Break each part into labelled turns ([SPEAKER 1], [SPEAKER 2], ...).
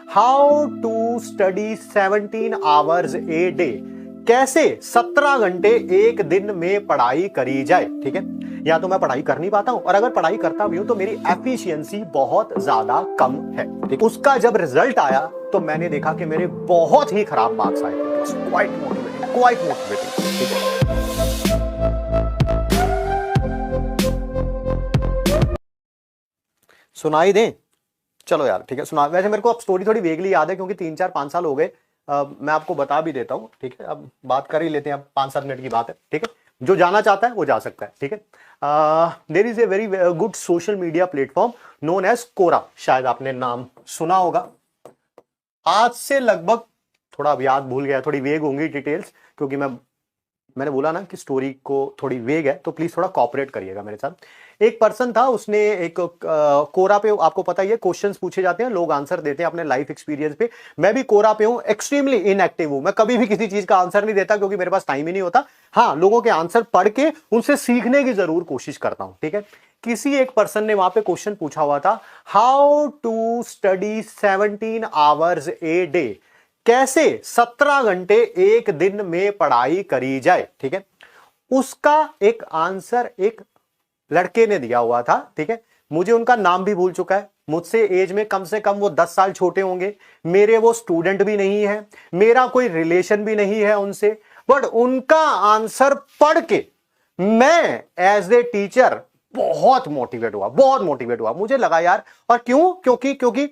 [SPEAKER 1] How to study 17 hours a day, कैसे 17 घंटे एक दिन में पढ़ाई करी जाए। ठीक है, या तो मैं पढ़ाई कर नहीं पाता हूं, और अगर पढ़ाई करता भी हूं तो मेरी एफिशिएंसी बहुत ज्यादा कम है। ठीक, उसका जब रिजल्ट आया तो मैंने देखा कि मेरे बहुत ही खराब मार्क्स आए थे। Quite motivating. ठीक है, सुनाई दे, चलो यार ठीक है सुना। वैसे मेरे को अब स्टोरी थोड़ी वेगली याद है क्योंकि 3-4-5 साल हो गए। मैं आपको बता भी देता हूं। ठीक है, अब बात कर ही लेते हैं, अब 5-7 मिनट की बात है। ठीक है, जो जाना चाहता है वो जा सकता है। ठीक है, there is a very good social media platform known as Quora, शायद आपने नाम सुना होगा। आज से लगभग, थोड़ा अब याद भूल गया, थोड़ी वेग होंगी डिटेल्स, क्योंकि मैंने बोला ना कि स्टोरी को थोड़ी वेग है, तो प्लीज थोड़ा कॉपरेट करिएगा मेरे साथ। एक पर्सन था, उसने एक कोरा पे, आपको पता ही है क्वेश्चंस पूछे जाते हैं, लोग आंसर देते हैं अपने लाइफ एक्सपीरियंस पे। मैं भी कोरा पे हूं, एक्सट्रीमली इनएक्टिव हूं, मैं कभी भी किसी चीज का आंसर नहीं देता क्योंकि मेरे पास टाइम ही नहीं होता। हाँ, लोगों के आंसर पढ़ के उनसे सीखने की जरूर कोशिश करता हूं। ठीक है, किसी एक पर्सन ने वहां पे क्वेश्चन पूछा हुआ था, how to study 17 hours a day, कैसे 17 घंटे एक दिन में पढ़ाई करी जाए। ठीक है, उसका एक आंसर एक लड़के ने दिया हुआ था। ठीक है, मुझे उनका नाम भी भूल चुका है, मुझसे एज में कम से कम वो 10 साल छोटे होंगे, मेरे वो स्टूडेंट भी नहीं है, मेरा कोई रिलेशन भी नहीं है उनसे, बट उनका आंसर पढ़ के मैं एज ए टीचर बहुत मोटिवेट हुआ। मुझे लगा यार, और क्यों, क्योंकि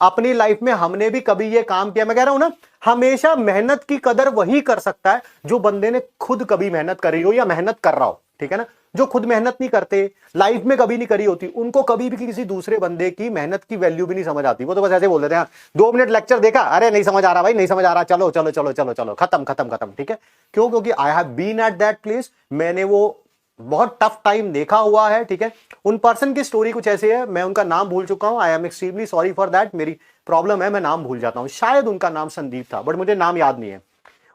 [SPEAKER 1] अपनी लाइफ में हमने भी कभी ये काम किया। मैं कह रहा हूं ना, हमेशा मेहनत की कदर वही कर सकता है जो बंदे ने खुद कभी मेहनत करी हो या मेहनत कर रहा हो। ठीक है ना, जो खुद मेहनत नहीं करते, लाइफ में कभी नहीं करी होती, उनको कभी भी किसी दूसरे बंदे की मेहनत की वैल्यू भी नहीं समझ आती। वो तो बस ऐसे बोल देते हैं, 2 मिनट लेक्चर देखा, अरे नहीं समझ आ रहा भाई, नहीं समझ आ रहा, चलो चलो चलो चलो चलो, खत्म। ठीक है, क्यों? क्योंकि I have been at that place, मैंने वो बहुत टफ टाइम देखा हुआ है। ठीक है, उन पर्सन की स्टोरी कुछ ऐसे है, मैं उनका नाम भूल चुका हूं, I am extremely sorry for that, मेरी प्रॉब्लम है, मैं नाम भूल जाता हूं। शायद उनका नाम संदीप था, बट मुझे नाम याद नहीं है।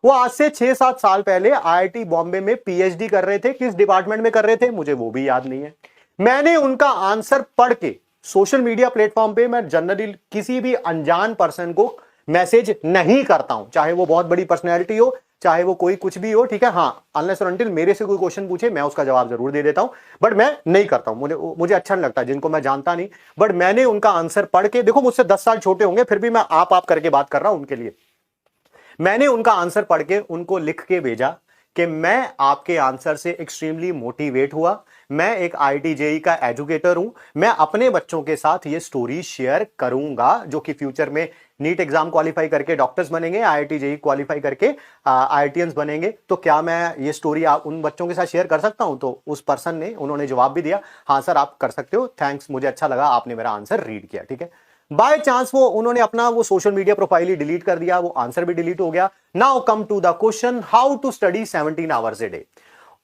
[SPEAKER 1] वो आज से 6-7 साल पहले आईआईटी बॉम्बे में पीएचडी कर रहे थे, किस डिपार्टमेंट में कर रहे थे मुझे वो भी याद नहीं है। मैंने उनका आंसर पढ़ के सोशल मीडिया प्लेटफॉर्म पे, मैं जनरली किसी भी अनजान पर्सन को मैसेज नहीं करता हूं, चाहे वो बहुत बड़ी पर्सनैलिटी हो, चाहे वो कोई कुछ भी हो। ठीक है, हाँ, अनलेस और अनटिल मेरे से कोई क्वेश्चन पूछे मैं उसका जवाब जरूर दे देता हूं, बट मैं नहीं करता हूं, मुझे अच्छा नहीं लगता जिनको मैं जानता नहीं। बट मैंने उनका आंसर पढ़ के, देखो मुझसे 10 साल छोटे होंगे, फिर भी मैं आप करके बात कर रहा हूं उनके लिए। मैंने उनका आंसर पढ़ के उनको लिख के भेजा कि मैं आपके आंसर से एक्सट्रीमली मोटिवेट हुआ, मैं एक आईआईटी जेईई का एजुकेटर हूं, मैं अपने बच्चों के साथ ये स्टोरी शेयर करूंगा जो कि फ्यूचर में नीट एग्जाम क्वालिफाई करके डॉक्टर्स बनेंगे, आईआईटी जेईई क्वालिफाई करके आईआईटीएंस बनेंगे, तो क्या मैं ये स्टोरी उन बच्चों के साथ शेयर कर सकता हूं? तो उस पर्सन ने, उन्होंने जवाब भी दिया, हाँ सर आप कर सकते हो, थैंक्स, मुझे अच्छा लगा आपने मेरा आंसर रीड किया। ठीक है, बाय चांस उन्होंने अपना वो सोशल मीडिया प्रोफाइल ही डिलीट कर दिया, वो आंसर भी डिलीट हो गया। Now come to the question, how to study 17 hours a day.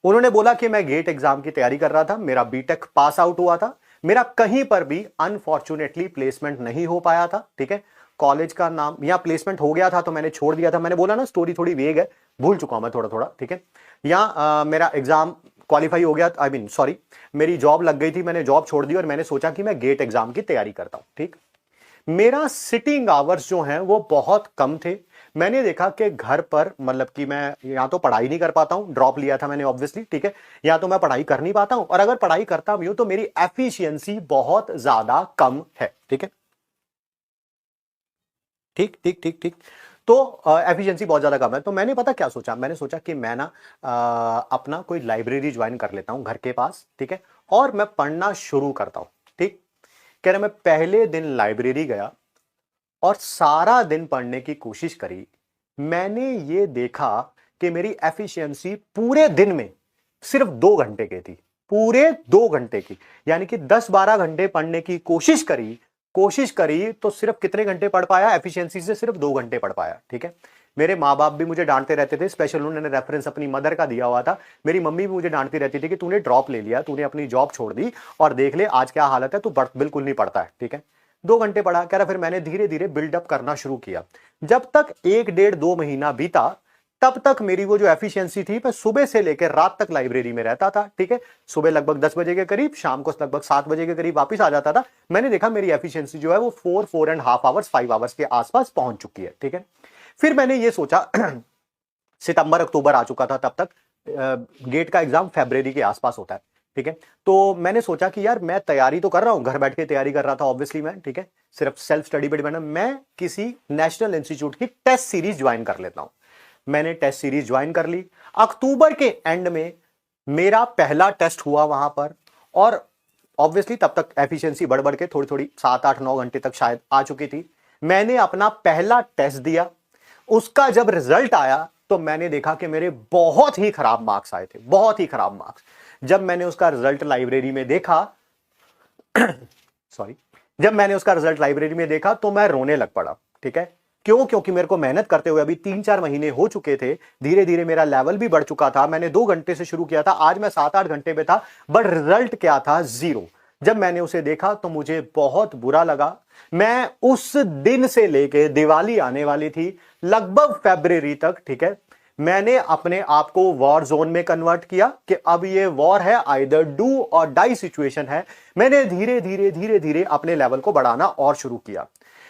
[SPEAKER 1] उन्होंने बोला कि मैं गेट एग्जाम की तैयारी कर रहा था, मेरा बीटेक पास आउट हुआ था, मेरा कहीं पर भी अनफॉर्चुनेटली प्लेसमेंट नहीं हो पाया था। ठीक है, कॉलेज का नाम या प्लेसमेंट हो गया था तो मैंने छोड़ दिया था। मैंने बोला ना स्टोरी थोड़ी वेग है, भूल चुका हूं मैं थोड़ा। ठीक है, या मेरा एग्जाम क्वालिफाई हो गया, आई मीन सॉरी, मेरी जॉब लग गई थी, मैंने जॉब छोड़ दी और मैंने सोचा कि मैं गेट एग्जाम की तैयारी करता हूं। ठीक, मेरा सिटिंग आवर्स जो हैं वो बहुत कम थे। मैंने देखा कि घर पर, मतलब कि मैं या तो पढ़ाई नहीं कर पाता हूं, ड्रॉप लिया था मैंने ऑब्वियसली। ठीक है, या तो मैं पढ़ाई कर नहीं पाता हूं, और अगर पढ़ाई करता भी हूं तो मेरी एफिशिएंसी बहुत ज्यादा कम है। ठीक है, ठीक। तो एफिशिएंसी बहुत ज्यादा कम है, तो मैंने पता क्या सोचा, मैंने सोचा कि मैं ना अपना कोई लाइब्रेरी ज्वाइन कर लेता हूं घर के पास। ठीक है, और मैं पढ़ना शुरू करता हूं। ठीक, कह रहा मैं पहले दिन लाइब्रेरी गया और सारा दिन पढ़ने की कोशिश करी। मैंने ये देखा कि मेरी एफिशिएंसी पूरे दिन में सिर्फ 2 घंटे की थी, पूरे 2 घंटे की, यानी कि 10-12 घंटे पढ़ने की कोशिश करी तो सिर्फ कितने घंटे पढ़ पाया? एफिशिएंसी से सिर्फ 2 घंटे पढ़ पाया। ठीक है, मेरे माँ बाप भी मुझे डांटते रहते थे, स्पेशल उन्होंने रेफरेंस अपनी मदर का दिया हुआ था। मेरी मम्मी भी मुझे डांटती रहती थी कि तूने ड्रॉप ले लिया, तूने अपनी जॉब छोड़ दी और देख ले आज क्या हालत है, तू बिल्कुल नहीं पढ़ता है। ठीक है, 2 घंटे पढ़ा, कह रहा फिर मैंने धीरे धीरे बिल्डअप करना शुरू किया। जब तक 1-1.5-2 महीना बीता, तब तक मेरी वो जो एफिशिएंसी थी, मैं सुबह से लेकर रात तक लाइब्रेरी में रहता था, ठीक है। सुबह लगभग 10 बजे के करीब, शाम को लगभग 7 बजे के करीब वापस आ जाता था। मैंने देखा मेरी एफिशिएंसी जो है वो 4.5 आवर्स 5 आवर्स के आसपास पहुंच चुकी है, ठीक है। फिर मैंने ये सोचा सितंबर अक्टूबर आ चुका था तब तक, गेट का एग्जाम फरवरी के आसपास होता है, ठीक है। तो मैंने सोचा कि यार मैं तैयारी तो कर रहा हूं, घर बैठ के तैयारी कर रहा था ऑब्वियसली मैं, ठीक है, सिर्फ सेल्फ स्टडी पे डिपेंड, मैं किसी नेशनल इंस्टीट्यूट की टेस्ट सीरीज ज्वाइन कर लेता हूं। मैंने टेस्ट सीरीज ज्वाइन कर ली। अक्टूबर के एंड में मेरा पहला टेस्ट हुआ वहां पर, और ऑब्वियसली तब तक एफिशिएंसी बढ़ बढ़ के थोड़ी थोड़ी 7-8-9 घंटे तक शायद आ चुकी थी। मैंने अपना पहला टेस्ट दिया। उसका जब रिजल्ट आया तो मैंने देखा कि मेरे बहुत ही खराब मार्क्स आए थे, बहुत ही खराब मार्क्स। जब मैंने उसका रिजल्ट लाइब्रेरी में देखा सॉरी, जब मैंने उसका रिजल्ट लाइब्रेरी में देखा तो मैं रोने लग पड़ा, ठीक है। क्यों? क्योंकि मेरे को मेहनत करते हुए अभी 3-4 महीने हो चुके थे, धीरे धीरे मेरा लेवल भी बढ़ चुका था। मैंने 2 घंटे से शुरू किया था, आज मैं 7-8 घंटे में था, बट रिजल्ट क्या था? 0। जब मैंने उसे देखा तो मुझे बहुत बुरा लगा। मैं उस दिन से लेके दिवाली आने वाली थी लगभग फरवरी तक, ठीक है, मैंने अपने आप को वॉर जोन में कन्वर्ट किया कि अब ये वॉर है, आइदर डू और डाई सिचुएशन है। मैंने धीरे धीरे धीरे धीरे अपने लेवल को बढ़ाना और शुरू किया।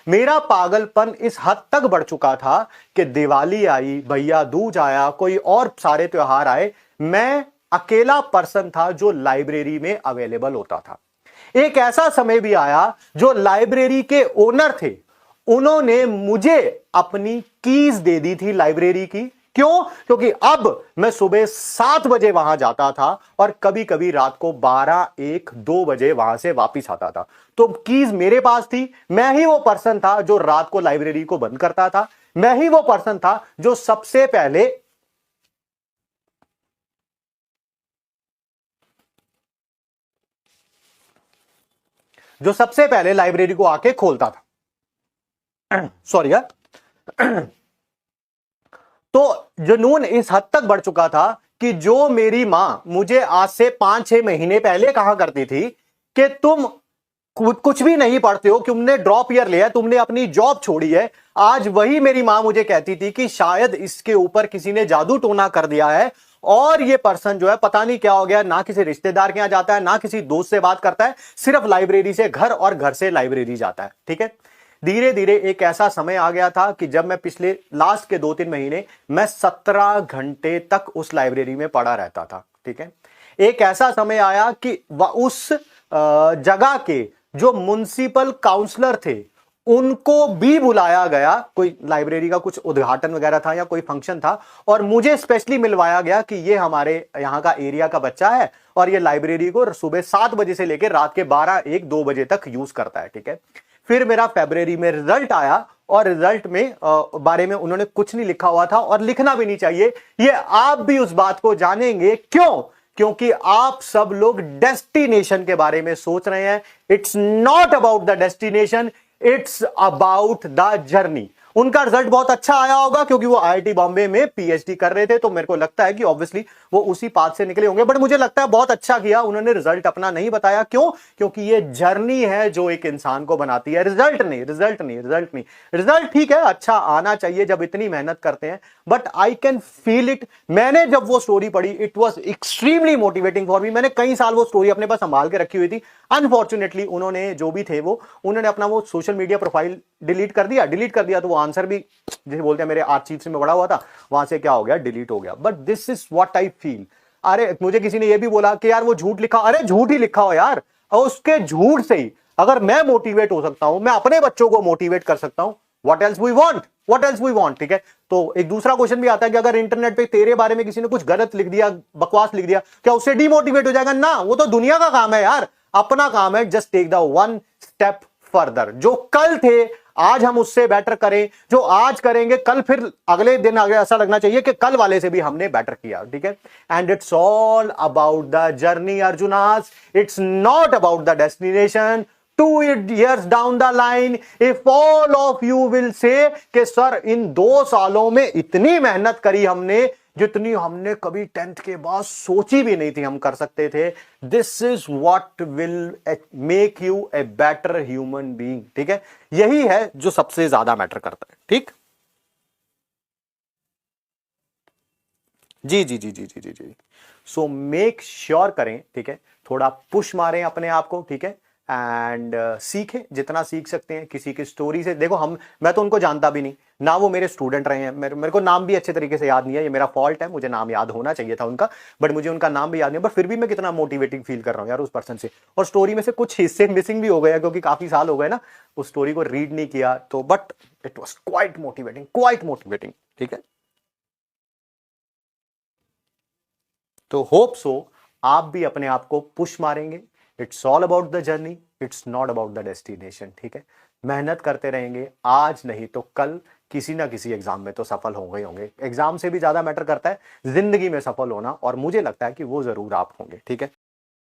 [SPEAKER 1] मेरा पागलपन इस हद तक बढ़ चुका था कि दिवाली आई, भैया दूज आया, कोई और सारे त्योहार आए, मैं अकेला पर्सन था जो लाइब्रेरी में अवेलेबल होता था। एक ऐसा समय भी आया जो लाइब्रेरी के ओनर थे, उन्होंने मुझे अपनी कीज दे दी थी लाइब्रेरी की। क्यों? क्योंकि अब मैं सुबह 7 बजे वहां जाता था और कभी कभी रात को 12, 1, 2 बजे वहां से वापस आता था। तो कीज मेरे पास थी। मैं ही वो पर्सन था जो रात को लाइब्रेरी को बंद करता था। मैं ही वो पर्सन था जो सबसे पहले लाइब्रेरी को आके खोलता था। सॉरी यार। तो जुनून इस हद तक बढ़ चुका था कि जो मेरी मां मुझे आज से 5-6 महीने पहले कहा करती थी कि तुम कुछ भी नहीं पढ़ते हो, तुमने ड्रॉप ईयर लिया है, तुमने अपनी जॉब छोड़ी है, आज वही मेरी मां मुझे कहती थी कि शायद इसके ऊपर किसी ने जादू टोना कर दिया है और ये पर्सन जो है पता नहीं क्या हो गया, ना किसी रिश्तेदार के यहां जाता है, ना किसी दोस्त से बात करता है, सिर्फ लाइब्रेरी से घर और घर से लाइब्रेरी जाता है, ठीक है। धीरे धीरे एक ऐसा समय आ गया था कि जब मैं पिछले लास्ट के 2-3 महीने मैं 17 घंटे तक उस लाइब्रेरी में पड़ा रहता था, ठीक है। एक ऐसा समय आया कि उस जगह के जो म्युनिसिपल काउंसलर थे उनको भी बुलाया गया, कोई लाइब्रेरी का कुछ उद्घाटन वगैरह था या कोई फंक्शन था, और मुझे स्पेशली मिलवाया गया कि ये हमारे यहाँ का एरिया का बच्चा है और ये लाइब्रेरी को सुबह 7 बजे से लेकर रात के 12, 1, 2 बजे तक यूज करता है, ठीक है। फिर मेरा फरवरी में रिजल्ट आया और रिजल्ट में बारे में उन्होंने कुछ नहीं लिखा हुआ था और लिखना भी नहीं चाहिए। ये आप भी उस बात को जानेंगे। क्यों? क्योंकि आप सब लोग डेस्टिनेशन के बारे में सोच रहे हैं। It's not about the destination, it's about the journey. उनका रिजल्ट बहुत अच्छा आया होगा क्योंकि वो आईआईटी बॉम्बे में पीएचडी कर रहे थे, तो मेरे को लगता है कि ऑब्वियसली वो उसी पाथ से निकले होंगे, बट मुझे लगता है बहुत अच्छा किया उन्होंने रिजल्ट अपना नहीं बताया। क्यों? क्योंकि ये जर्नी है जो एक इंसान को बनाती है, रिजल्ट नहीं, रिजल्ट नहीं, रिजल्ट नहीं। रिजल्ट ठीक है, अच्छा आना चाहिए जब इतनी मेहनत करते हैं, but I can feel it. मैंने जब वो स्टोरी पढ़ी, it was extremely motivating for me. मैंने कई साल वो स्टोरी अपने पास संभाल के रखी हुई थी। अनफॉर्चुनेटली उन्होंने जो भी थे वो उन्होंने अपना वो सोशल मीडिया प्रोफाइल डिलीट कर दिया तो वो आंसर भी जैसे बोलते हैं मेरे आर्चीव्स में पड़ा हुआ था, वहां से क्या हो गया, डिलीट हो गया। But this is what I feel. अरे मुझे किसी ने ये भी बोला कि यार वो झूठ लिखा, अरे झूठ ही लिखा हो यार, और उसके झूठ से ही अगर मैं मोटिवेट हो सकता हूं, मैं अपने बच्चों को मोटिवेट कर सकता हूं, what else we want, what else we want, ठीक है। तो एक दूसरा क्वेश्चन भी आता है कि अगर इंटरनेट पे तेरे बारे में किसी ने कुछ गलत लिख दिया, बकवास लिख दिया, क्या उससे डिमोटिवेट हो जाएगा? ना, वो तो दुनिया का काम है यार। अपना काम है just take the one step further. जो कल थे आज हम उससे बेटर करें, जो आज करेंगे कल फिर अगले दिन आगे ऐसा लगना चाहिए कि कल वाले से भी हमने बेटर किया, ठीक है। And it's all about the journey Arjunas, it's not about the destination. 2 years down the line, if all of you will say कि सर इन 2 सालों में इतनी मेहनत करी हमने जितनी हमने कभी 10th के बाद सोची भी नहीं थी हम कर सकते थे, this is what will make U a better human being, ठीक है। यही है जो सबसे ज्यादा मैटर करता है, ठीक। जी जी जी जी जी जी जी। सो मेक श्योर करें, ठीक है, थोड़ा पुश मारें अपने आप को, ठीक है, एंड सीखें जितना सीख सकते हैं किसी की स्टोरी से। देखो हम, मैं तो उनको जानता भी नहीं ना, वो मेरे स्टूडेंट रहे हैं, मेरे को नाम भी अच्छे तरीके से याद नहीं है, ये मेरा फॉल्ट है, मुझे नाम याद होना चाहिए था उनका, बट मुझे उनका नाम भी याद नहीं है, बट फिर भी मैं कितना मोटिवेटिंग फील कर रहा हूँ यार उस पर्सन से। और स्टोरी में से कुछ हिस्से मिसिंग भी हो गए क्योंकि काफी साल हो गए ना उस स्टोरी को रीड नहीं किया, तो but it was quite motivating, quite motivating, ठीक है। तो होप सो आप भी अपने आप को पुश मारेंगे। It's all about the journey, it's not about the destination, ठीक है। मेहनत करते रहेंगे, आज नहीं तो कल किसी ना किसी एग्जाम में तो सफल होंगे। एग्जाम से भी ज्यादा मैटर करता है जिंदगी में सफल होना, और मुझे लगता है कि वो जरूर आप होंगे, ठीक है।